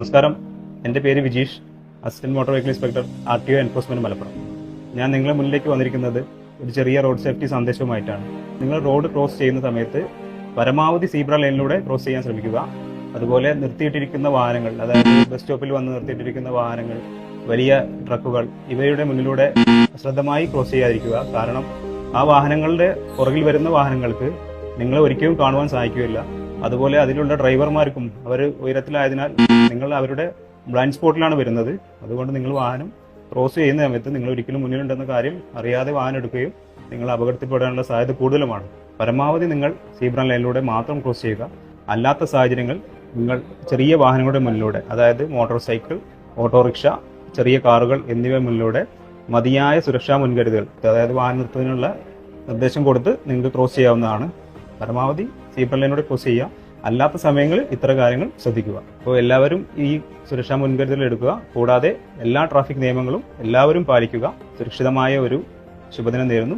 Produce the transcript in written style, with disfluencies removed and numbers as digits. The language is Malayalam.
നമസ്കാരം, എൻ്റെ പേര് Vijeesh, assistant motor vehicle inspector RTO enforcement Malappuram. ഞാൻ നിങ്ങളുടെ മുന്നിലേക്ക് വന്നിരിക്കുന്നത് ഒരു ചെറിയ റോഡ് സേഫ്റ്റി സന്ദേശവുമായിട്ടാണ്. നിങ്ങൾ റോഡ് ക്രോസ് ചെയ്യുന്ന സമയത്ത് പരമാവധി സീബ്ര ലൈനിലൂടെ ക്രോസ് ചെയ്യാൻ ശ്രമിക്കുക. അതുപോലെ നിർത്തിയിട്ടിരിക്കുന്ന വാഹനങ്ങൾ, അതായത് ബസ് സ്റ്റോപ്പിൽ വന്ന് നിർത്തിയിട്ടിരിക്കുന്ന വാഹനങ്ങൾ, വലിയ ട്രക്കുകൾ, ഇവയുടെ മുന്നിലൂടെ അശ്രദ്ധമായി ക്രോസ് ചെയ്യാതിരിക്കുക. കാരണം ആ വാഹനങ്ങളുടെ പുറകിൽ വരുന്ന വാഹനങ്ങൾക്ക് നിങ്ങളെ ഒരിക്കലും കാണുവാൻ സാധിക്കുകയില്ല. അതുപോലെ അതിലുള്ള ഡ്രൈവർമാർക്കും അവർ ഉയരത്തിലായതിനാൽ നിങ്ങൾ അവരുടെ ബ്ലൈൻഡ് സ്പോട്ടിലാണ് വരുന്നത്. അതുകൊണ്ട് നിങ്ങൾ വാഹനം ക്രോസ് ചെയ്യുന്ന സമയത്ത് നിങ്ങൾ ഒരിക്കലും മുന്നിലുണ്ടെന്ന കാര്യം അറിയാതെ വാഹനം എടുക്കുകയും നിങ്ങൾ അപകടത്തിൽപ്പെടാനുള്ള സാധ്യത കൂടുതലുമാണ്. പരമാവധി നിങ്ങൾ സീബ്ര ലൈനിലൂടെ മാത്രം ക്രോസ് ചെയ്യുക. അല്ലാത്ത സാഹചര്യങ്ങൾ നിങ്ങൾ ചെറിയ വാഹനങ്ങളുടെ മുന്നിലൂടെ, അതായത് മോട്ടോർ സൈക്കിൾ, ഓട്ടോറിക്ഷ, ചെറിയ കാറുകൾ എന്നിവ മുന്നിലൂടെ മതിയായ സുരക്ഷാ മുൻകരുതൽ, അതായത് വാഹനം നിർത്തുന്നതിനുള്ള നിർദ്ദേശം കൊടുത്ത് നിങ്ങൾക്ക് ക്രോസ് ചെയ്യാവുന്നതാണ്. പരമാവധി സീബ്ര ലൈനിലൂടെ ക്രോസ് ചെയ്യുക. അല്ലാത്ത സമയങ്ങളിൽ ഇത്തരം കാര്യങ്ങൾ ശ്രദ്ധിക്കുക. അപ്പോൾ എല്ലാവരും ഈ സുരക്ഷാ മുൻകരുതൽ എടുക്കുക. കൂടാതെ എല്ലാ ട്രാഫിക് നിയമങ്ങളും എല്ലാവരും പാലിക്കുക. സുരക്ഷിതമായ ഒരു ശുഭദിനം നേരുന്നു.